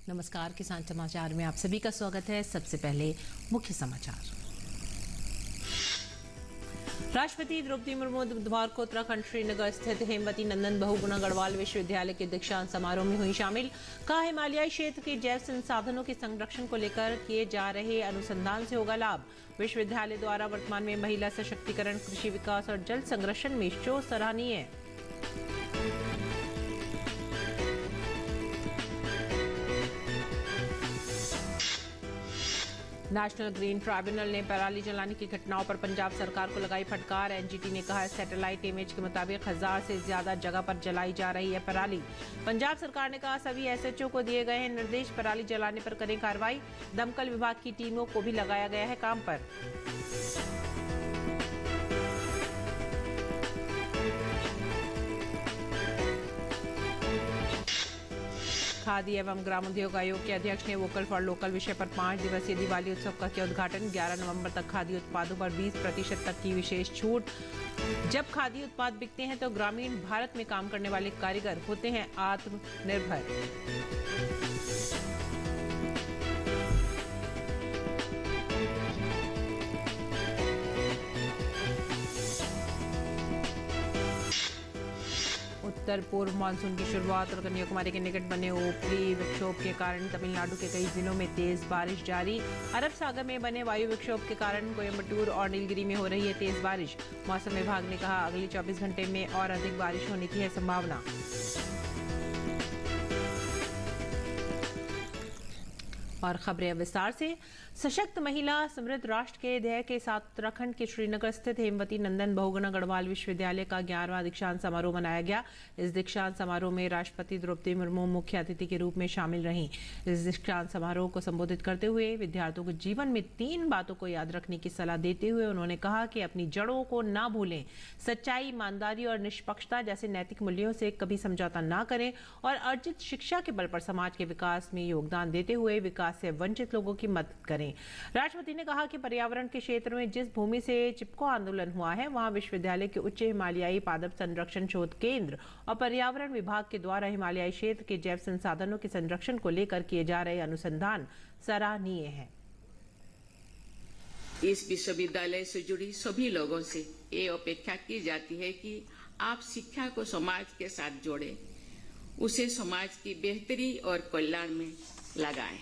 नमस्कार, किसान समाचार में आप सभी का स्वागत है। सबसे पहले मुख्य समाचार। राष्ट्रपति द्रौपदी मुर्मू बुधवार को उत्तराखंड श्रीनगर स्थित हेमवती नंदन बहुगुणा गढ़वाल विश्वविद्यालय के दीक्षांत समारोह में हुई शामिल। कहा, हिमालयी क्षेत्र के जैव संसाधनों के संरक्षण को लेकर किए जा रहे अनुसंधान से होगा लाभ। विश्वविद्यालय द्वारा वर्तमान में महिला सशक्तिकरण, कृषि विकास और जल संरक्षण में शोध सराहनीय। नेशनल ग्रीन ट्राइब्यूनल ने पराली जलाने की घटनाओं पर पंजाब सरकार को लगाई फटकार। एनजीटी ने कहा, सैटेलाइट इमेज के मुताबिक 1000 से ज्यादा जगह पर जलाई जा रही है पराली। पंजाब सरकार ने कहा, सभी एसएचओ को दिए गए हैं निर्देश, पराली जलाने पर करें कार्रवाई। दमकल विभाग की टीमों को भी लगाया गया है काम पर। खादी एवं ग्रामोद्योग आयोग के अध्यक्ष ने वोकल फॉर लोकल विषय पर 5 दिवसीय दिवाली उत्सव का किया उद्घाटन। 11 नवंबर तक खादी उत्पादों पर 20% तक की विशेष छूट। जब खादी उत्पाद बिकते हैं तो ग्रामीण भारत में काम करने वाले कारीगर होते हैं आत्मनिर्भर। उत्तर पूर्व मानसून की शुरुआत और कन्याकुमारी के निकट बने ऊपरी विक्षोभ के कारण तमिलनाडु के कई जिलों में तेज बारिश जारी। अरब सागर में बने वायु विक्षोभ के कारण कोयम्बटूर और नीलगिरी में हो रही है तेज बारिश। मौसम विभाग ने कहा, अगले 24 घंटे में और अधिक बारिश होने की है संभावना। और खबरें विस्तार से। सशक्त महिला समृद्ध राष्ट्र के ध्येय के साथ उत्तराखंड के श्रीनगर स्थित हेमवती नंदन बहुगुणा गढ़वाल विश्वविद्यालय का 11वां दीक्षांत समारोह मनाया गया। इस दीक्षांत समारोह में राष्ट्रपति द्रौपदी मुर्मू मुख्य अतिथि के रूप में शामिल रहीं। इस दीक्षांत समारोह को संबोधित करते हुए विद्यार्थियों को जीवन में 3 बातों को याद रखने की सलाह देते हुए उन्होंने कहा कि अपनी जड़ों को ना भूलें, सच्चाई, ईमानदारी और निष्पक्षता जैसे नैतिक मूल्यों से कभी समझौता ना करें और अर्जित शिक्षा के बल पर समाज के विकास में योगदान देते हुए विकास से वंचित लोगों की मदद करें। राष्ट्रपति ने कहा कि पर्यावरण के क्षेत्र में जिस भूमि से चिपको आंदोलन हुआ है, वहां विश्वविद्यालय के उच्च हिमालयी पादप संरक्षण शोध केंद्र और पर्यावरण विभाग के द्वारा हिमालयी क्षेत्र के जैव संसाधनों के संरक्षण को लेकर किए जा रहे अनुसंधान सराहनीय है। इस विश्वविद्यालय से जुड़ी सभी लोगों से ये अपेक्षा की जाती है कि आप शिक्षा को समाज के साथ जोड़ें, उसे समाज की बेहतरी और कल्याण में लगाएं।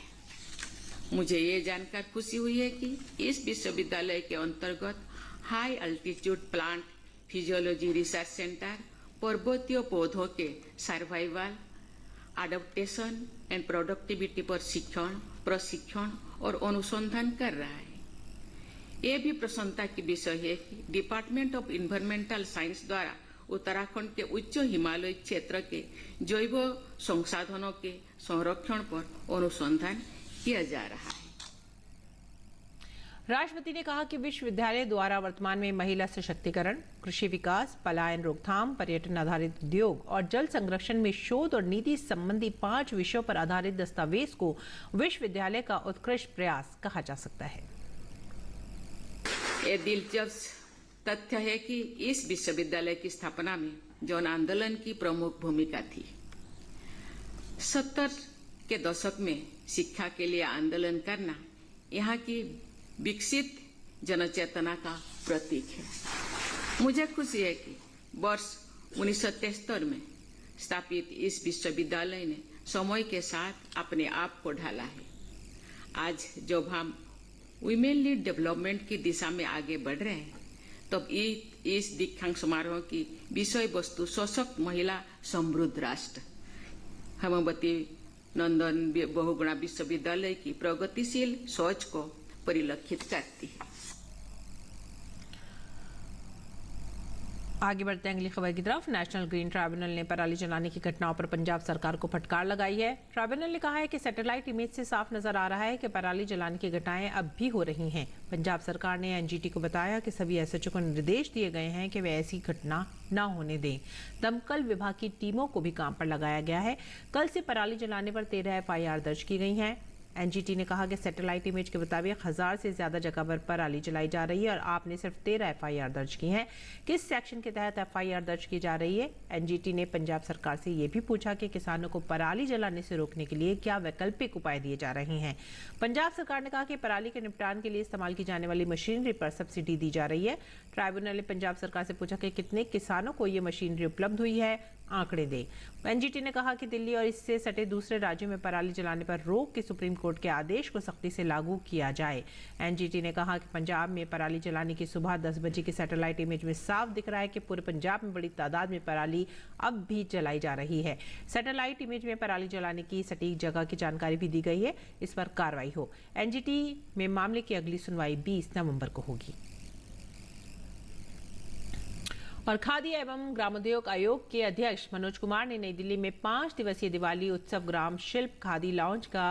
मुझे ये जानकर खुशी हुई है कि इस विश्वविद्यालय के अंतर्गत high altitude plant physiology research centre पर्वतीय पौधों के सर्वाइवल, एडाप्टेशन एंड प्रोडक्टिविटी पर शिक्षण, प्रशिक्षण और अनुसंधान कर रहा है। ये भी प्रसन्नता की विषय है कि डिपार्टमेंट ऑफ इन्वायरमेंटल साइंस द्वारा उत्तराखंड के उच्च हिमालय क्षेत्र के जैव संसाधनों के संरक्षण पर अनुसंधान किया जा रहा है। राष्ट्रपति ने कहा कि विश्वविद्यालय द्वारा वर्तमान में महिला सशक्तिकरण, कृषि विकास, पलायन रोकथाम, पर्यटन आधारित उद्योग और जल संरक्षण में शोध और नीति संबंधी 5 विषयों पर आधारित दस्तावेज को विश्वविद्यालय का उत्कृष्ट प्रयास कहा जा सकता है। ये दिलचस्प तथ्य है कि इस विश्वविद्यालय की स्थापना में जन आंदोलन की प्रमुख भूमिका थी। 70 के दशक में शिक्षा के लिए आंदोलन करना यहाँ की विकसित जनचेतना का प्रतीक है। मुझे खुशी है कि वर्ष 1973 में स्थापित इस विश्वविद्यालय ने समय के साथ अपने आप को ढाला है। आज जब हम वीमेन लीड डेवलपमेंट की दिशा में आगे बढ़ रहे हैं, तब इस दीक्षांत समारोह की विषय वस्तु सशक्त महिला समृद्ध राष्ट्र हेमवती नंदन बहुगुणा विश्वविद्यालय की प्रगतिशील सोच को परिलक्षित करती है। आगे बढ़ते हैं अगली खबर की तरफ। नेशनल ग्रीन ट्राइब्यूनल ने पराली जलाने की घटनाओं पर पंजाब सरकार को फटकार लगाई है। ट्राइब्यूनल ने कहा है कि सैटेलाइट इमेज से साफ नजर आ रहा है कि पराली जलाने की घटनाएं अब भी हो रही हैं। पंजाब सरकार ने एनजीटी को बताया कि सभी एसएचओ को निर्देश दिए गए हैं कि वे ऐसी घटना न होने दें। दमकल विभाग की टीमों को भी काम पर लगाया गया है। कल से पराली जलाने पर 13 एफआईआर दर्ज की गई हैं। एनजीटी ने कहा कि सैटेलाइट इमेज के मुताबिक 1000 से ज्यादा जगह पर पराली जलाई जा रही है और आपने सिर्फ 13 एफआईआर दर्ज की हैं। किस सेक्शन के तहत एफआईआर दर्ज की जा रही है? एनजीटी ने पंजाब सरकार से ये भी पूछा कि किसानों को पराली जलाने से रोकने के लिए क्या वैकल्पिक उपाय दिए जा रहे हैं। पंजाब सरकार ने कहा कि पराली के निपटान के लिए इस्तेमाल की जाने वाली मशीनरी पर सब्सिडी दी जा रही है। ट्राइब्यूनल ने पंजाब सरकार से पूछा कि कितने किसानों को ये मशीनरी उपलब्ध हुई है, आंकड़े दे। एनजीटी ने कहा कि दिल्ली और इससे सटे दूसरे राज्यों में पराली जलाने पर रोक के सुप्रीम कोर्ट के आदेश को सख्ती से लागू किया जाए। एनजीटी ने कहा कि पंजाब में पराली जलाने की सुबह 10 बजे की सैटेलाइट इमेज में साफ दिख रहा है कि पूरे पंजाब में बड़ी तादाद में पराली अब भी जलाई जा रही है। सैटेलाइट इमेज में पराली जलाने की सटीक जगह की जानकारी भी दी गई है। इस पर कार्रवाई हो। एनजीटी में मामले की अगली सुनवाई 20 नवंबर को होगी। और खादी एवं ग्रामोद्योग आयोग के अध्यक्ष मनोज कुमार ने नई दिल्ली में 5 दिवसीय दिवाली उत्सव ग्राम शिल्प खादी लॉन्च का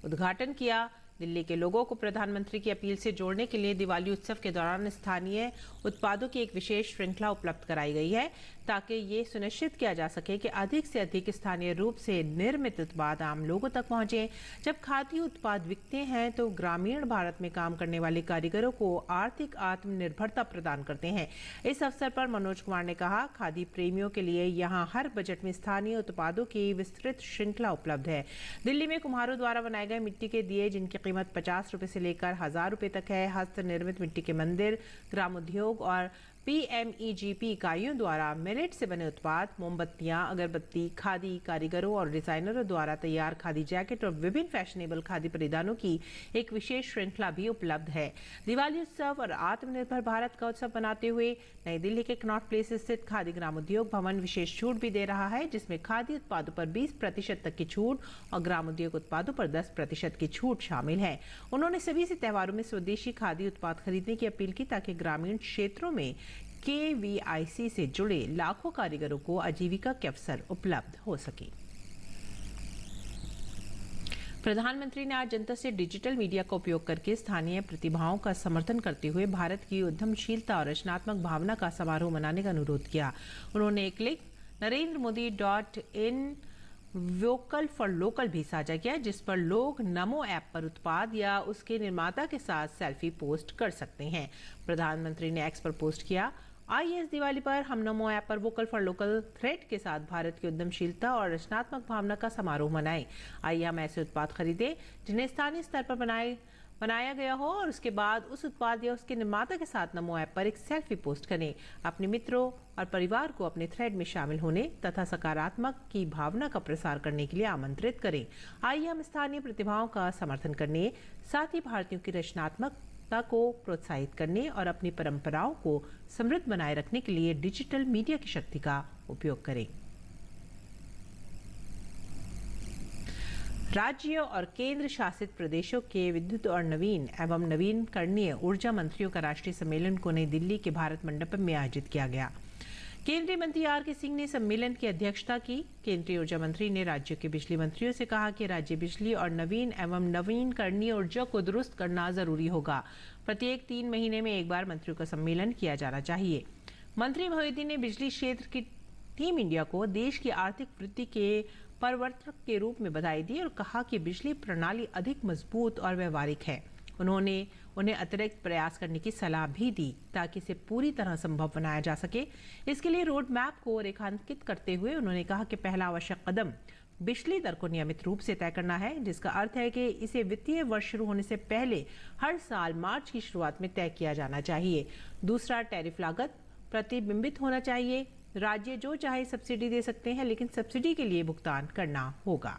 उद्घाटन किया। दिल्ली के लोगों को प्रधानमंत्री की अपील से जोड़ने के लिए दिवाली उत्सव के दौरान स्थानीय उत्पादों की एक विशेष श्रृंखला उपलब्ध कराई गई है ताकि ये सुनिश्चित किया जा सके कि अधिक से अधिक स्थानीय रूप से निर्मित उत्पाद आम लोगों तक पहुंचे। जब खादी उत्पाद बिकते हैं तो ग्रामीण भारत में काम करने वाले कारीगरों को आर्थिक आत्मनिर्भरता प्रदान करते हैं। इस अवसर पर मनोज कुमार ने कहा, खादी प्रेमियों के लिए यहाँ हर बजट में स्थानीय उत्पादों की विस्तृत श्रृंखला उपलब्ध है। दिल्ली में कुम्हारों द्वारा बनाए गए मिट्टी के दिए जिनकी कीमत 50 रुपए से लेकर 1000 रुपए तक है, हस्त निर्मित मिट्टी के मंदिर, ग्रामोद्योग और पीएमईजीपी इकाइयों द्वारा मिलेट से बने उत्पाद, मोमबत्तियां, अगरबत्ती, खादी कारीगरों और डिजाइनरों द्वारा तैयार खादी जैकेट और विभिन्न फैशनेबल खादी परिधानों की एक विशेष श्रृंखला भी उपलब्ध है। दिवाली उत्सव और आत्मनिर्भर भारत का उत्सव बनाते हुए नई दिल्ली के कनॉट प्लेस स्थित खादी ग्रामोद्योग भवन विशेष छूट भी दे रहा है, जिसमें खादी उत्पादों पर 20% तक की छूट और ग्रामोद्योग उत्पादों पर 10% की छूट शामिल है। उन्होंने सभी से त्योहारों में स्वदेशी खादी उत्पाद खरीदने की अपील की ताकि ग्रामीण क्षेत्रों में केवीआईसी से जुड़े लाखों कारीगरों को आजीविका के अवसर उपलब्ध हो सके। प्रधानमंत्री ने आज जनता से डिजिटल मीडिया का उपयोग करके स्थानीय प्रतिभाओं का समर्थन करते हुए भारत की उद्यमशीलता और रचनात्मक भावना का समारोह मनाने का अनुरोध किया। उन्होंने एक link narendramodi.in vocal for local भी साझा किया, जिस पर लोग नमो ऐप पर उत्पाद या उसके निर्माता के साथ सेल्फी पोस्ट कर सकते हैं। प्रधानमंत्री ने एक्स पर पोस्ट किया, आइए इस दिवाली पर हम नमो ऐप पर वोकल फॉर लोकल थ्रेड के साथ भारत की उद्यमशीलता और रचनात्मक भावना का समारोह मनाएं। आइए हम ऐसे उत्पाद खरीदें जिन्हें स्थानीय स्तर पर बनाया गया हो और उसके बाद उस उत्पाद या उसके निर्माता के साथ नमो ऐप पर एक सेल्फी पोस्ट करें। अपने मित्रों और परिवार को अपने थ्रेड में शामिल होने तथा सकारात्मक की भावना का प्रसार करने के लिए आमंत्रित करें। आइए हम स्थानीय प्रतिभाओं का समर्थन करने, साथ ही भारतीयों की रचनात्मकता को प्रोत्साहित करने और अपनी परंपराओं को समृद्ध बनाए रखने के लिए डिजिटल मीडिया की शक्ति का उपयोग करें। राज्य और केंद्र शासित प्रदेशों के विद्युत और नवीन एवं नवीनकरणीय ऊर्जा मंत्रियों का राष्ट्रीय सम्मेलन को नई दिल्ली के भारत मंडपम में आयोजित किया गया। केंद्रीय मंत्री आर.के. सिंह ने सम्मेलन की अध्यक्षता की। केंद्रीय ऊर्जा मंत्री ने राज्यों के बिजली मंत्रियों से कहा कि राज्य बिजली और नवीन एवं नवीनकरणीय ऊर्जा को दुरुस्त करना जरूरी होगा। प्रत्येक 3 महीने में एक बार मंत्रियों का सम्मेलन किया जाना चाहिए। मंत्री मोहिउद्दीन ने बिजली क्षेत्र की टीम इंडिया को देश की आर्थिक वृद्धि के परिवर्तक के रूप में बधाई दी और कहा कि बिजली प्रणाली अधिक मजबूत और व्यवहारिक है। उन्होंने उन्हें अतिरिक्त प्रयास करने की सलाह भी दी ताकि इसे पूरी तरह संभव बनाया जा सके। इसके लिए रोड मैप को रेखांकित करते हुए उन्होंने कहा कि पहला आवश्यक कदम बिजली दर को नियमित रूप से तय करना है, जिसका अर्थ है कि इसे वित्तीय वर्ष शुरू होने से पहले हर साल मार्च की शुरुआत में तय किया जाना चाहिए। दूसरा, टैरिफ लागत प्रतिबिंबित होना चाहिए। राज्य जो चाहे सब्सिडी दे सकते हैं, लेकिन सब्सिडी के लिए भुगतान करना होगा।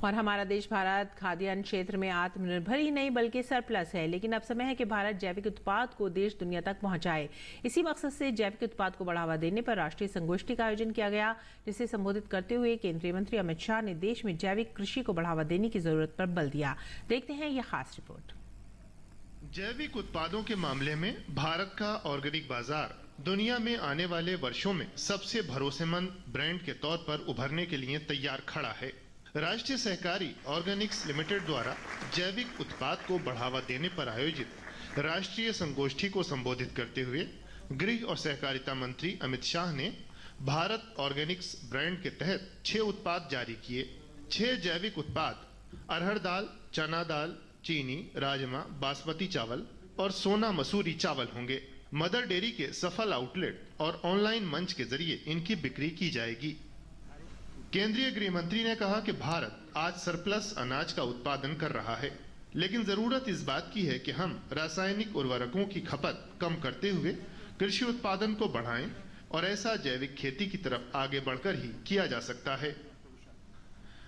और हमारा देश भारत खाद्यान्न क्षेत्र में आत्मनिर्भर ही नहीं बल्कि सरप्लस है, लेकिन अब समय है कि भारत जैविक उत्पाद को देश दुनिया तक पहुंचाए। इसी मकसद से जैविक उत्पाद को बढ़ावा देने पर राष्ट्रीय संगोष्ठी का आयोजन किया गया, जिसे संबोधित करते हुए केंद्रीय मंत्री अमित शाह ने देश में जैविक कृषि को बढ़ावा देने की जरूरत पर बल दिया। देखते हैं यह खास रिपोर्ट। जैविक उत्पादों के मामले में भारत का ऑर्गेनिक बाजार दुनिया में आने वाले वर्षों में सबसे भरोसेमंद ब्रांड के तौर पर उभरने के लिए तैयार खड़ा है। राष्ट्रीय सहकारी ऑर्गेनिक्स लिमिटेड द्वारा जैविक उत्पाद को बढ़ावा देने पर आयोजित राष्ट्रीय संगोष्ठी को संबोधित करते हुए गृह और सहकारिता मंत्री अमित शाह ने भारत ऑर्गेनिक्स ब्रांड के तहत 6 उत्पाद जारी किए। 6 जैविक उत्पाद अरहर दाल, चना दाल, चीनी, राजमा, बासमती चावल और सोना मसूरी चावल होंगे। मदर डेयरी के सफल आउटलेट और ऑनलाइन मंच के जरिए इनकी बिक्री की जाएगी। केंद्रीय गृह मंत्री ने कहा कि भारत आज सरप्लस अनाज का उत्पादन कर रहा है, लेकिन जरूरत इस बात की है कि हम रासायनिक उर्वरकों की खपत कम करते हुए कृषि उत्पादन को बढ़ाएं और ऐसा जैविक खेती की तरफ आगे बढ़कर ही किया जा सकता है।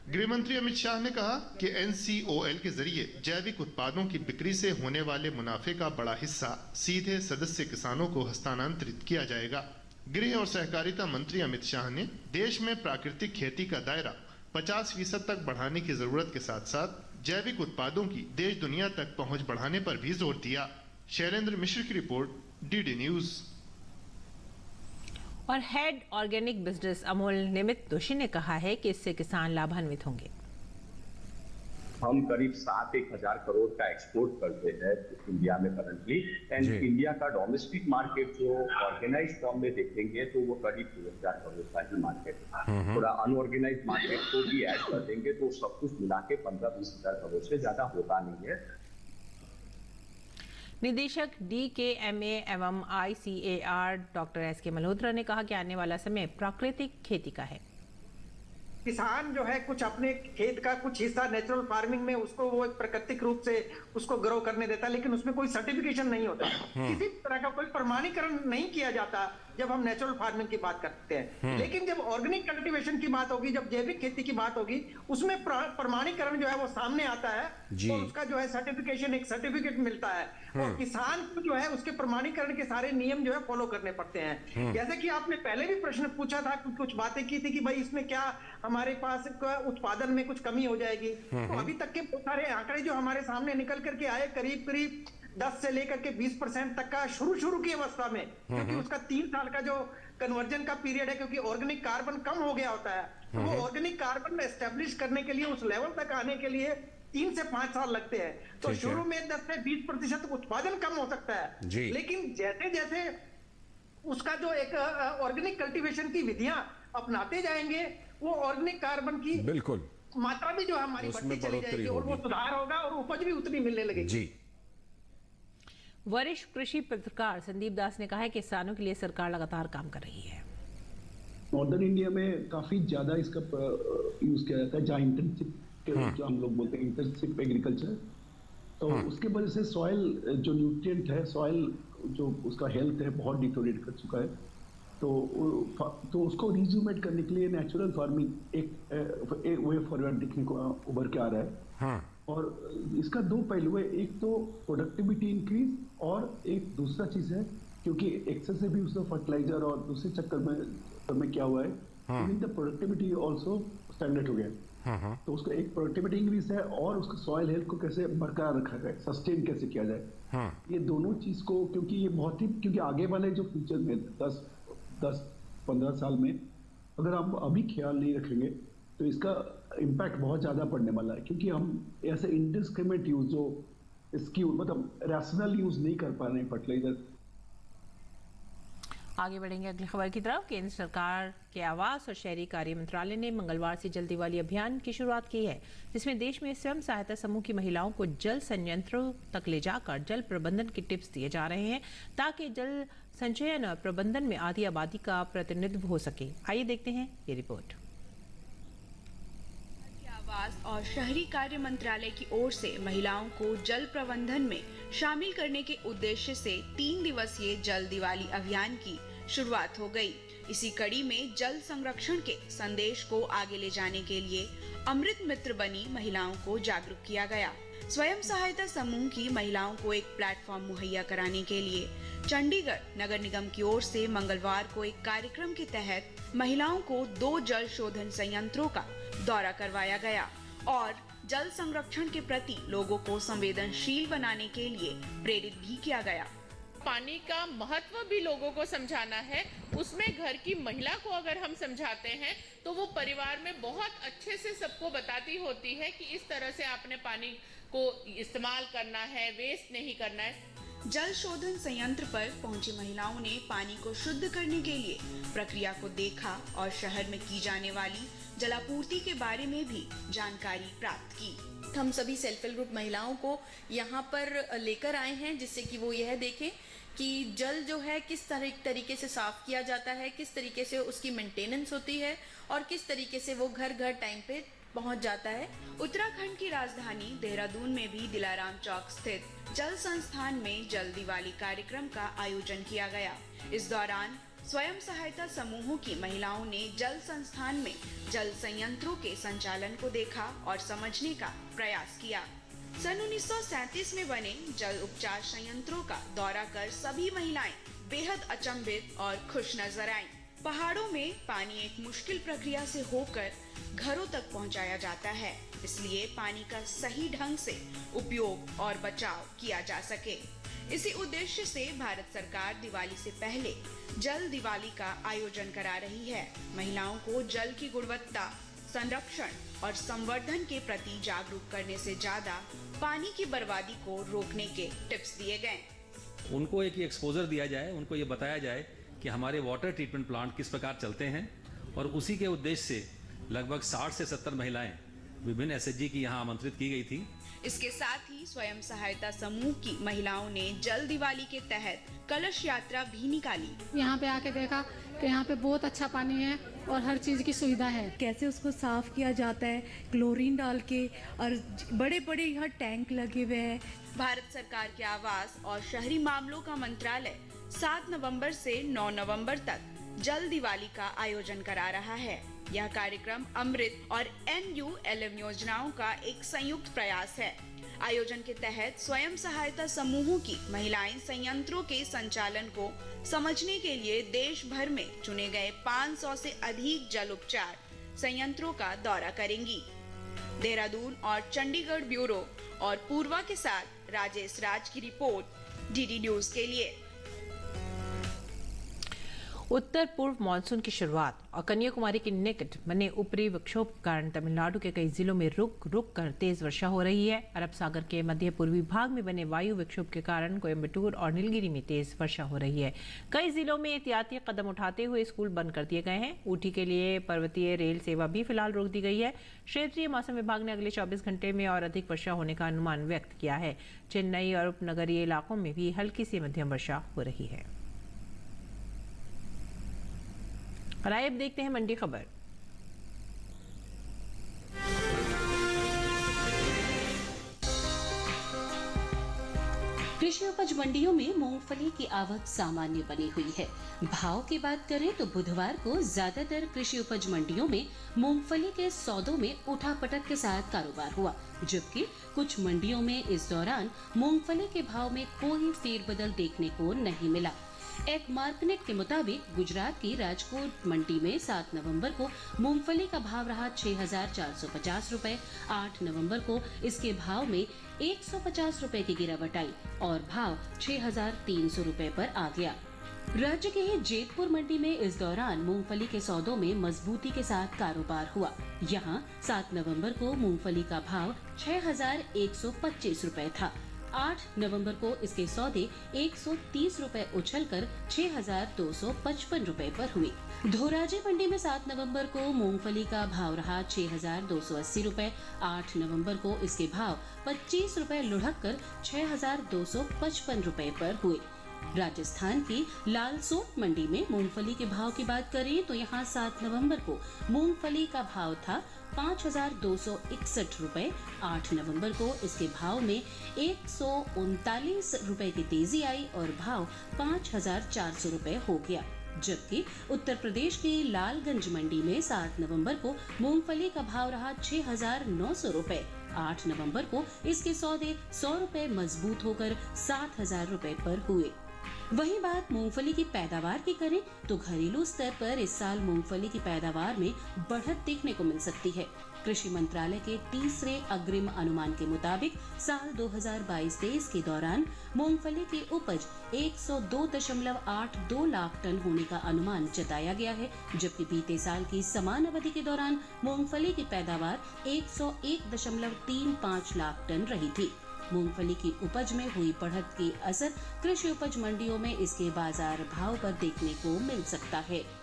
गृह मंत्री अमित शाह ने कहा कि NCOL के जरिए जैविक उत्पादों की बिक्री से होने वाले मुनाफे का बड़ा हिस्सा सीधे सदस्य किसानों को हस्तांतरित किया जाएगा। गृह और सहकारिता मंत्री अमित शाह ने देश में प्राकृतिक खेती का दायरा 50% तक बढ़ाने की जरूरत के साथ साथ जैविक उत्पादों की देश दुनिया तक पहुंच बढ़ाने पर भी जोर दिया। शैलेंद्र मिश्र की रिपोर्ट, DD न्यूज। और हेड ऑर्गेनिक बिजनेस अमोल निमित दोषी ने कहा है कि इससे किसान लाभान्वित होंगे। हम करीब 7-1,000 करोड़ का एक्सपोर्ट करते हैं इंडिया में करंटली, एंड इंडिया का डोमेस्टिक मार्केट जो ऑर्गेनाइज फॉर्म में देखेंगे तो वो करीब 2,000 करोड़ का ही मार्केट है। थोड़ा अनऑर्गेनाइज मार्केट को भी ऐड कर देंगे तो सब कुछ मिला के 15-20 हजार करोड़ से ज्यादा होता नहीं है। निदेशक DKMA एवं ICAR डॉक्टर SK मल्होत्रा ने कहा कि आने वाला समय प्राकृतिक खेती का है। किसान जो है कुछ अपने खेत का कुछ हिस्सा नेचुरल फार्मिंग में उसको वो एक प्राकृतिक रूप से उसको ग्रो करने देता है, लेकिन उसमें कोई सर्टिफिकेशन नहीं होता, किसी तरह का कोई प्रमाणीकरण नहीं किया जाता जब हम नेचुरल फार्मिंग की बात करते हैं। लेकिन जब ऑर्गेनिक कल्टीवेशन की बात होगी, जब जैविक खेती की बात होगी, उसमें प्रमाणीकरण जो है वो सामने आता है और उसका जो है सर्टिफिकेशन, एक सर्टिफिकेट मिलता है और किसान को जो है उसके प्रमाणीकरण के सारे नियम जो है फॉलो करने पड़ते हैं। जैसे कि आपने पहले भी प्रश्न पूछा था, कुछ बातें की थी कि भाई इसमें क्या हमारे पास उत्पादन में कुछ कमी हो जाएगी, तो अभी तक के बहुत सारे आंकड़े जो हमारे सामने निकल करके आए, करीब करीब 10 से लेकर के 20% तक का शुरू की अवस्था में, क्योंकि उसका 3 साल का जो कन्वर्जन का पीरियड है, क्योंकि ऑर्गेनिक कार्बन कम हो गया होता है, तो वो ऑर्गेनिक कार्बन एस्टेब्लिश करने के लिए उस लेवल तक आने के लिए 3 से 5 साल लगते हैं। तो शुरू में 10 से 20% उत्पादन कम हो सकता है, लेकिन जैसे जैसे उसका जो एक ऑर्गेनिक कल्टीवेशन की विधियां अपनाते जाएंगे, वो ऑर्गेनिक कार्बन की बिल्कुल मात्रा भी जो हमारी बढ़ती चली जाएगी और वो सुधार होगा और उपज भी उतनी मिलने लगेगी। वरिष्ठ कृषि पत्रकार संदीप दास ने कहा है कि किसानों के लिए सरकार लगातार काम कर रही है। नॉर्दर्न इंडिया में काफी ज्यादा इसका यूज किया जाता है, जहाँ इंटेंसिव जो हम लोग बोलते हैं इंटेंसिव एग्रीकल्चर, तो उसके वजह से सॉइल जो न्यूट्रिएंट है, सॉइल जो उसका हेल्थ है बहुत डिटोरेट कर चुका है, तो उसको रिज्यूमेट करने के लिए नेचुरल फार्मिंग एक वे फॉरवर्ड दिखने को उभर के आ रहा है। और इसका 2 पहलू है, एक तो प्रोडक्टिविटी इंक्रीज और एक दूसरा चीज है क्योंकि एक्सेसिव यूज ऑफ फर्टिलाइजर और दूसरे चक्कर में क्या हुआ है, द प्रोडक्टिविटी ऑल्सो स्टैंडर्ड हो गया। तो उसका एक प्रोडक्टिविटी इंक्रीज है और उसका सॉइल हेल्थ को कैसे बरकरार रखा जाए, सस्टेन कैसे किया जाए, ये दोनों चीज को, क्योंकि ये बहुत ही, क्योंकि आगे वाले जो फ्यूचर में 10-15 साल में अगर हम अभी ख्याल नहीं रखेंगे तो इसका इम्पैक्ट बहुत ज्यादा पड़ने वाला है, क्योंकि हम ऐसे इंडिस्क्रिमिनेट यूज जो स्क्यू मतलब रैशनल यूज नहीं कर पा रहे हैं फर्टिलाइजर। आगे बढ़ेंगे अगली खबर की तरफ। केंद्र सरकार के आवास और शहरी कार्य मंत्रालय ने मंगलवार से जल दिवाली अभियान की शुरुआत की है, जिसमें देश में स्वयं सहायता समूह की महिलाओं को जल संयंत्रों तक ले जाकर जल प्रबंधन के टिप्स दिए जा रहे हैं, ताकि जल संचयन और प्रबंधन में आधी आबादी का प्रतिनिधित्व हो सके। आइए देखते हैं ये रिपोर्ट। आवास और शहरी कार्य मंत्रालय की ओर से महिलाओं को जल प्रबंधन में शामिल करने के उद्देश्य से 3 दिवसीय जल दिवाली अभियान की शुरुआत हो गई। इसी कड़ी में जल संरक्षण के संदेश को आगे ले जाने के लिए अमृत मित्र बनी महिलाओं को जागरूक किया गया। स्वयं सहायता समूह की महिलाओं को एक प्लेटफॉर्म मुहैया कराने के लिए चंडीगढ़ नगर निगम की ओर से मंगलवार को एक कार्यक्रम के तहत महिलाओं को 2 जल शोधन संयंत्रों का दौरा करवाया गया और जल संरक्षण के प्रति लोगों को संवेदनशील बनाने के लिए प्रेरित भी किया गया। पानी का महत्व भी लोगों को समझाना है, उसमें घर की महिला को अगर हम समझाते हैं तो वो परिवार में बहुत अच्छे से सबको बताती होती है कि इस तरह से आपने पानी को इस्तेमाल करना है, वेस्ट नहीं करना है। जल शोधन संयंत्र पर पहुंची महिलाओं ने पानी को शुद्ध करने के लिए प्रक्रिया को देखा और शहर में की जाने वाली जलापूर्ति के बारे में भी जानकारी प्राप्त की। हम सभी सेल्फ हेल्प ग्रुप महिलाओं को यहाँ पर लेकर आए हैं जिससे कि वो यह देखें कि जल जो है किस तरीके से साफ किया जाता है, किस तरीके से उसकी मेंटेनेंस होती है और किस तरीके से वो घर घर टाइम पे पहुंच जाता है। उत्तराखंड की राजधानी देहरादून में भी दिलाराम चौक स्थित जल संस्थान में जल दिवाली कार्यक्रम का आयोजन किया गया। इस दौरान स्वयं सहायता समूहों की महिलाओं ने जल संस्थान में जल संयंत्रों के संचालन को देखा और समझने का प्रयास किया। सन 1937 में बने जल उपचार संयंत्रों का दौरा कर सभी महिलाएं बेहद अचंभित और खुश नजर आईं। पहाड़ों में पानी एक मुश्किल प्रक्रिया से होकर घरों तक पहुंचाया जाता है, इसलिए पानी का सही ढंग से उपयोग और बचाव किया जा सके। इसी उद्देश्य से भारत सरकार दिवाली से पहले जल दिवाली का आयोजन करा रही है। महिलाओं को जल की गुणवत्ता, संरक्षण और संवर्धन के प्रति जागरूक करने से ज्यादा पानी की बर्बादी को रोकने के टिप्स दिए गए। उनको एक एक्सपोजर दिया जाए, उनको ये बताया जाए कि हमारे वाटर ट्रीटमेंट प्लांट किस प्रकार चलते हैं और उसी के उद्देश्य से लगभग 60 से 70 महिलाएं विभिन्न एसएचजी की यहाँ आमंत्रित की गई थी। इसके साथ ही स्वयं सहायता समूह की महिलाओं ने जल दिवाली के तहत कलश यात्रा भी निकाली। यहाँ पे आके देखा कि यहाँ पे बहुत अच्छा पानी है और हर चीज की सुविधा है। कैसे उसको साफ किया जाता है क्लोरीन डाल के, और बड़े बड़े यहाँ टैंक लगे हुए हैं। भारत सरकार के आवास और शहरी मामलों का मंत्रालय 7 नवंबर से 9 नवंबर तक जल दिवाली का आयोजन करा रहा है। यह कार्यक्रम अमृत और NULM योजनाओं का एक संयुक्त प्रयास है। आयोजन के तहत स्वयं सहायता समूहों की महिलाएं संयंत्रों के संचालन को समझने के लिए देश भर में चुने गए 500 से अधिक जल उपचार संयंत्रों का दौरा करेंगी। देहरादून और चंडीगढ़ ब्यूरो और पूर्वा के साथ राजेश राज की रिपोर्ट DD न्यूज के लिए। उत्तर पूर्व मानसून की शुरुआत और कन्याकुमारी के निकट बने ऊपरी विक्षोभ के कारण तमिलनाडु के कई जिलों में रुक रुक कर तेज वर्षा हो रही है। अरब सागर के मध्य पूर्वी भाग में बने वायु विक्षोभ के कारण कोयम्बटूर और नीलगिरी में तेज वर्षा हो रही है। कई जिलों में एहतियाती कदम उठाते हुए स्कूल बंद कर दिए गए हैं। ऊटी के लिए पर्वतीय रेल सेवा भी फिलहाल रोक दी गई है। क्षेत्रीय मौसम विभाग ने अगले 24 घंटे में और अधिक वर्षा होने का अनुमान व्यक्त किया है। चेन्नई और उपनगरीय इलाकों में भी हल्की से मध्यम वर्षा हो रही है। और आइए अब देखते हैं मंडी खबर। कृषि उपज मंडियों में मूंगफली की आवक सामान्य बनी हुई है। भाव की बात करें तो बुधवार को ज्यादातर कृषि उपज मंडियों में मूंगफली के सौदों में उठापटक के साथ कारोबार हुआ, जबकि कुछ मंडियों में इस दौरान मूंगफली के भाव में कोई फेरबदल देखने को नहीं मिला। एक मार्कनेट के मुताबिक गुजरात की राजकोट मंडी में 7 नवंबर को मूंगफली का भाव रहा 6,450 रुपए। 8 नवंबर को इसके भाव में 150 रुपए की गिरावट आई और भाव 6,300 रुपए पर आ गया। राज्य के ही जेतपुर मंडी में इस दौरान मूंगफली के सौदों में मजबूती के साथ कारोबार हुआ। यहाँ 7 नवंबर को मूंगफली का भाव 6,125 रुपए था। 8 नवंबर को इसके सौदे 130 रुपए उछलकर 6,255 रुपए पर हुए। धोराजी मंडी में 7 नवंबर को मूंगफली का भाव रहा 6,280 रुपए। 8 नवंबर को इसके भाव 25 रुपए लुढ़क कर 6,255 रुपए पर हुए। राजस्थान की लालसोट मंडी में मूंगफली के भाव की बात करें तो यहाँ 7 नवंबर को मूंगफली का भाव था 5,261 रुपए। 8 नवंबर को इसके भाव में 139 रुपए की तेजी आई और भाव 5,400 रुपए हो गया। जबकि उत्तर प्रदेश की लालगंज मंडी में 7 नवंबर को मूंगफली का भाव रहा 6,900 रुपए। 8 नवंबर को इसके सौदे 100 रुपए मजबूत होकर 7,000 रुपए पर हुए। वहीं बात मूंगफली की पैदावार की करें तो घरेलू स्तर पर इस साल मूंगफली की पैदावार में बढ़त देखने को मिल सकती है। कृषि मंत्रालय के तीसरे अग्रिम अनुमान के मुताबिक साल 2022-23 के दौरान मूंगफली की उपज 102.82 लाख टन होने का अनुमान जताया गया है, जबकि बीते साल की समान अवधि के दौरान मूंगफली की पैदावार 101.35 लाख टन रही थी। मूंगफली की उपज में हुई बढ़त की असर कृषि उपज मंडियों में इसके बाजार भाव पर देखने को मिल सकता है।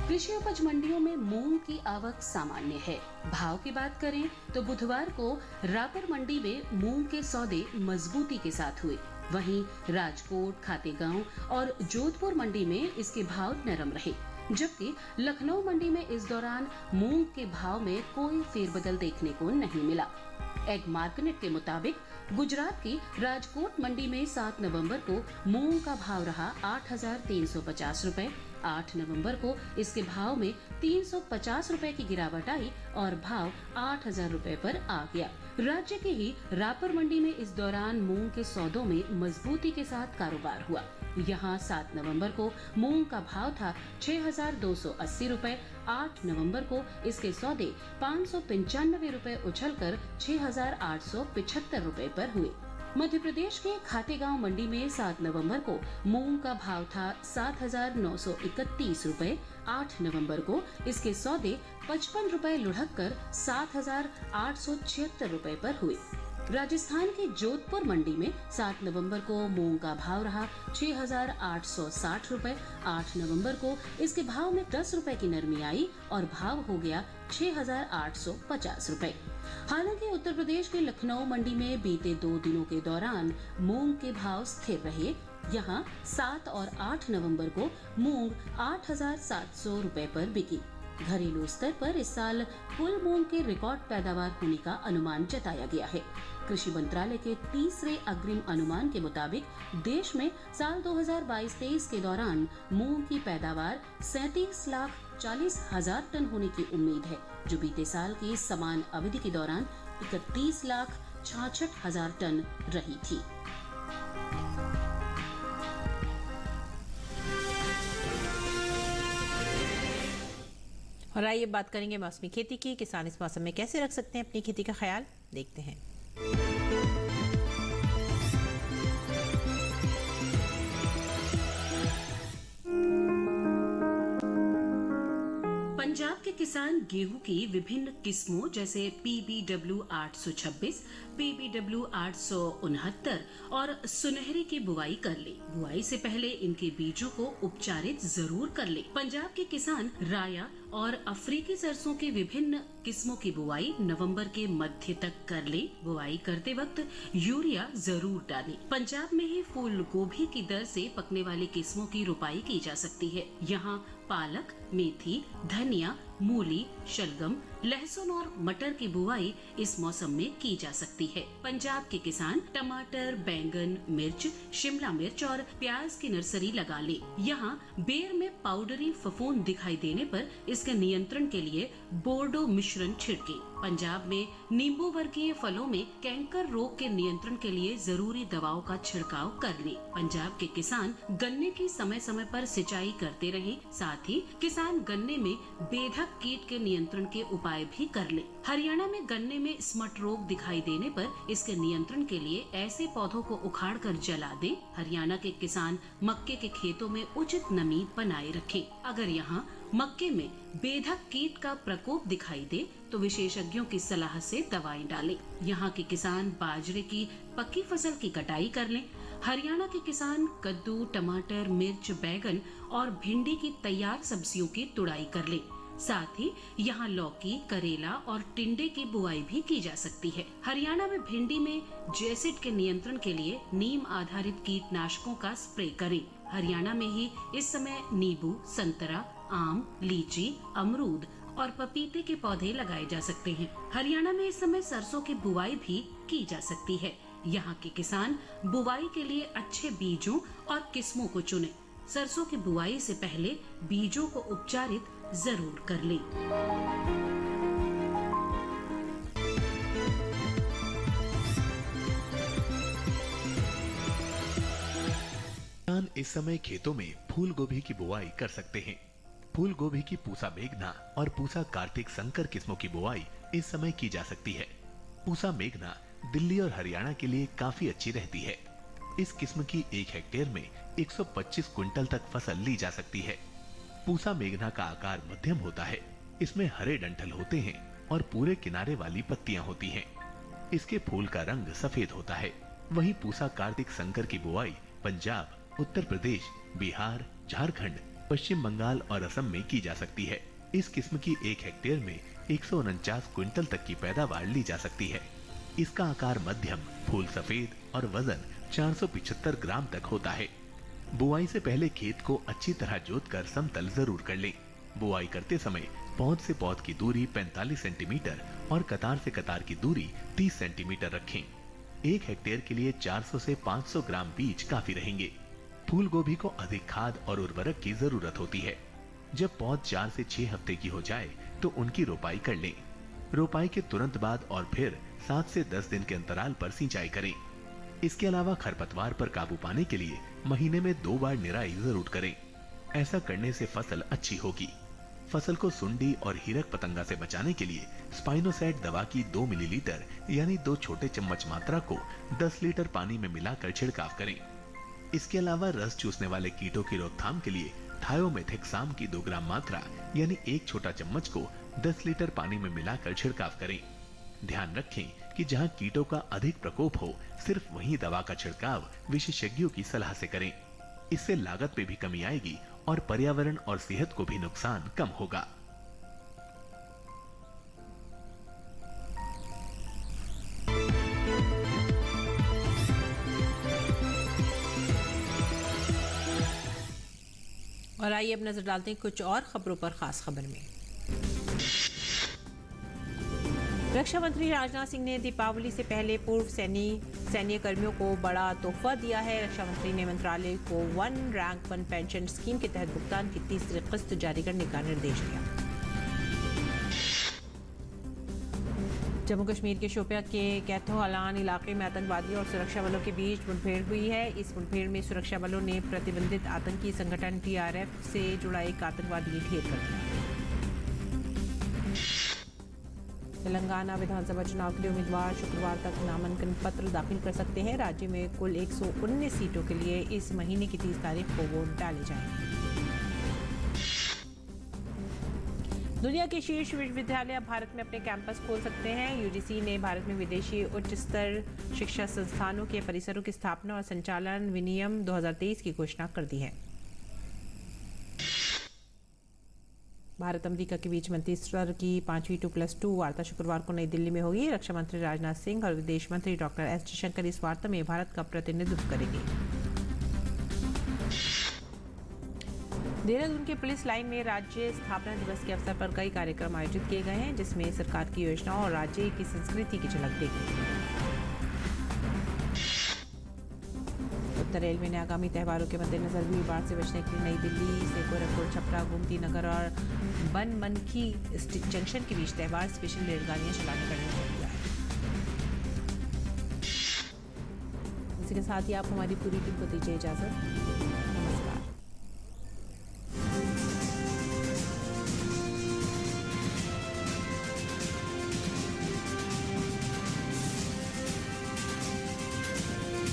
कृषि उपज मंडियों में मूंग की आवक सामान्य है। भाव की बात करें तो बुधवार को रापर मंडी में मूंग के सौदे मजबूती के साथ हुए। वहीं राजकोट, खातेगांव और जोधपुर मंडी में इसके भाव नरम रहे, जबकि लखनऊ मंडी में इस दौरान मूंग के भाव में कोई फेरबदल देखने को नहीं मिला। एग मार्केट के मुताबिक गुजरात की राजकोट मंडी में 7 नवंबर को मूंग का भाव रहा 8,350 रुपए। 8 नवंबर को इसके भाव में 350 रुपए की गिरावट आई और भाव 8,000 रुपए पर आ गया। राज्य के ही रापर मंडी में इस दौरान मूंग के सौदों में मजबूती के साथ कारोबार हुआ। यहाँ 7 नवंबर को मूंग का भाव था 6,280 रुपए। 8 नवंबर को इसके सौदे 595 रुपए उछलकर 6,875 रुपए पर हुए। मध्य प्रदेश के खातेगांव मंडी में 7 नवंबर को मूंग का भाव था 7,931 रुपए। 8 नवंबर को इसके सौदे 55 रुपए लुढ़क कर 7,876 रुपए पर हुए। राजस्थान के जोधपुर मंडी में 7 नवंबर को मूंग का भाव रहा 6,860 रुपए। 8 नवंबर को इसके भाव में 10 रुपए की नरमी आई और भाव हो गया 6,850 रुपए। हालांकि उत्तर प्रदेश के लखनऊ मंडी में बीते 2 दिनों के दौरान मूंग के भाव स्थिर रहे। यहां 7 और 8 नवंबर को मूंग 8,700 रुपए पर बिकी। घरेलू स्तर पर इस साल कुल मूंग के रिकॉर्ड पैदावार होने का अनुमान जताया गया है। कृषि मंत्रालय के तीसरे अग्रिम अनुमान के मुताबिक देश में साल 2022-23 के दौरान मूंग की पैदावार 37,40,000 टन होने की उम्मीद है, जो बीते साल की समान अवधि के दौरान 31,66,000 टन रही थी। और आइए बात करेंगे मौसमी खेती की। किसान इस मौसम में कैसे रख सकते हैं अपनी खेती का ख्याल, देखते हैं। पंजाब के किसान गेहूं की विभिन्न किस्मों जैसे PBW 826, PBW 869 और सुनहरे की बुआई कर ले। बुआई से पहले इनके बीजों को उपचारित जरूर कर ले। पंजाब के किसान राया और अफ्रीकी सरसों की विभिन्न किस्मों की बुआई नवंबर के मध्य तक कर ले। बुआई करते वक्त यूरिया जरूर डालें। पंजाब में ही फूल गोभी की दर से पकने वाली किस्मों की रुपाई की जा सकती है। यहाँ पालक, मेथी, धनिया, मूली, शलगम, लहसुन और मटर की बुआई इस मौसम में की जा सकती है। पंजाब के किसान टमाटर, बैंगन, मिर्च, शिमला मिर्च और प्याज की नर्सरी लगा ले। यहाँ बेर में पाउडरी फफूंद दिखाई देने पर इसके नियंत्रण के लिए बोर्डो मिश्रण छिड़के। पंजाब में नींबू वर्गीय फलों में कैंकर रोग के नियंत्रण के लिए जरूरी दवाओं का छिड़काव कर ले। पंजाब के किसान गन्ने की समय समय पर सिंचाई करते रहें। साथ ही किसान गन्ने में बेधक कीट के नियंत्रण के उपाय भी कर ले। हरियाणा में गन्ने में स्मट रोग दिखाई देने पर इसके नियंत्रण के लिए ऐसे पौधों को उखाड़ कर जला दें। हरियाणा के किसान मक्के के खेतों में उचित नमी बनाए रखें। अगर यहाँ मक्के में बेधक कीट का प्रकोप दिखाई दे तो विशेषज्ञों की सलाह से दवाएं डालें। यहाँ के किसान बाजरे की पक्की फसल की कटाई कर लें। हरियाणा के किसान कद्दू, टमाटर, मिर्च, बैगन और भिंडी की तैयार सब्जियों की तुड़ाई कर लें। साथ ही यहाँ लौकी, करेला और टिंडे की बुआई भी की जा सकती है। हरियाणा में भिंडी में जैसिड के नियंत्रण के लिए नीम आधारित कीटनाशकों का स्प्रे करें। हरियाणा में ही इस समय नींबू, संतरा, आम, लीची, अमरूद और पपीते के पौधे लगाए जा सकते हैं। हरियाणा में इस समय सरसों की बुआई भी की जा सकती है। यहाँ के किसान बुआई के लिए अच्छे बीजों और किस्मों को चुनें। सरसों की बुआई से पहले बीजों को उपचारित जरूर कर लें। किसान इस समय खेतों में फूल गोभी की बुआई कर सकते हैं। फूल गोभी की पूसा मेघना और पूसा कार्तिक संकर किस्मों की बुआई इस समय की जा सकती है। पूसा मेघना दिल्ली और हरियाणा के लिए काफी अच्छी रहती है। इस किस्म की 1 हेक्टेयर में 125 क्विंटल तक फसल ली जा सकती है। पूसा मेघना का आकार मध्यम होता है। इसमें हरे डंठल होते हैं और पूरे किनारे वाली पत्तियां होती हैं। इसके फूल का रंग सफेद होता है। वहीं पूसा कार्तिक संकर की बुआई पंजाब, उत्तर प्रदेश, बिहार, झारखंड, पश्चिम बंगाल और असम में की जा सकती है। इस किस्म की 1 हेक्टेयर में 149 क्विंटल तक की पैदावार ली जा सकती है। इसका आकार मध्यम, फूल सफेद और वजन 475 ग्राम तक होता है। बुआई से पहले खेत को अच्छी तरह जोतकर समतल जरूर कर लें। बुआई करते समय पौध से पौध की दूरी 45 सेंटीमीटर और कतार से कतार की दूरी 30 सेंटीमीटर रखें। 1 हेक्टेयर के लिए 400 से 500 ग्राम बीज काफी रहेंगे। फूल गोभी को अधिक खाद और उर्वरक की जरूरत होती है। जब पौध 4 से 6 हफ्ते की हो जाए तो उनकी रोपाई कर लें। रोपाई के तुरंत बाद और फिर 7 से 10 दिन के अंतराल पर सिंचाई करें। इसके अलावा खरपतवार पर काबू पाने के लिए महीने में 2 बार निराई जरूर करें। ऐसा करने से फसल अच्छी होगी। फसल को सुंडी और हीरक पतंगा से बचाने के लिए स्पाइनोसैट दवा की 2 मिलीलीटर यानी 2 छोटे चम्मच मात्रा को 10 लीटर पानी में मिलाकर छिड़काव करें। इसके अलावा रस चूसने वाले कीटों की रोकथाम के लिए थायोमेथेक्साम की 2 ग्राम मात्रा यानी 1 छोटा चम्मच को 10 लीटर पानी में मिलाकर छिड़काव करें। ध्यान रखें कि जहां कीटों का अधिक प्रकोप हो, सिर्फ वहीं दवा का छिड़काव विशेषज्ञों की सलाह से करें। इससे लागत में भी कमी आएगी और पर्यावरण और सेहत को भी नुकसान कम होगा। और आइए अब नजर डालते हैं कुछ और खबरों पर। खास खबर में रक्षा मंत्री राजनाथ सिंह ने दीपावली से पहले पूर्व सैन्य कर्मियों को बड़ा तोहफा दिया है। रक्षा मंत्री ने मंत्रालय को 1 रैंक 1 पेंशन स्कीम के तहत भुगतान की 3री किस्त जारी करने का निर्देश दिया। जम्मू कश्मीर के शोपियां के कैथोहलान इलाके में आतंकवादियों और सुरक्षा बलों के बीच मुठभेड़ हुई है। इस मुठभेड़ में सुरक्षा बलों ने प्रतिबंधित आतंकी संगठन TRF से जुड़ा एक आतंकवादी ढेर कर दिया। तेलंगाना विधानसभा चुनाव के लिए उम्मीदवार शुक्रवार तक नामांकन पत्र दाखिल कर सकते हैं। राज्य में कुल 119 सीटों के लिए इस महीने की 30 तारीख को वोट डाले जाएंगे। दुनिया के शीर्ष विश्वविद्यालय अब भारत में अपने कैंपस खोल सकते हैं। UGC ने भारत में विदेशी उच्च स्तर शिक्षा संस्थानों के परिसरों की स्थापना और संचालन विनियम 2023 की घोषणा कर दी है। भारत अमेरिका के बीच मंत्री स्तर की 5वीं 2+2 वार्ता शुक्रवार को नई दिल्ली में होगी। रक्षा मंत्री राजनाथ सिंह और विदेश मंत्री डॉक्टर S जयशंकर इस वार्ता में भारत का प्रतिनिधित्व करेंगे। देहरादून के पुलिस लाइन में राज्य स्थापना दिवस के अवसर पर कई कार्यक्रम आयोजित किए गए हैं, जिसमें सरकार की योजनाओं और राज्य की संस्कृति की झलक देखी। उत्तर रेलवे ने आगामी त्योहारों के मद्देनजर भीड़ भाड़ से बचने के लिए नई दिल्ली से गोरखपुर, छपरा, गोमती नगर और बनमनखी जंक्शन के बीच त्योहार स्पेशल रेलगाड़ियां चलाने का निर्णय लिया है। इसी के साथ ही आप हमारी पूरी टीम को दीजिए इजाजत।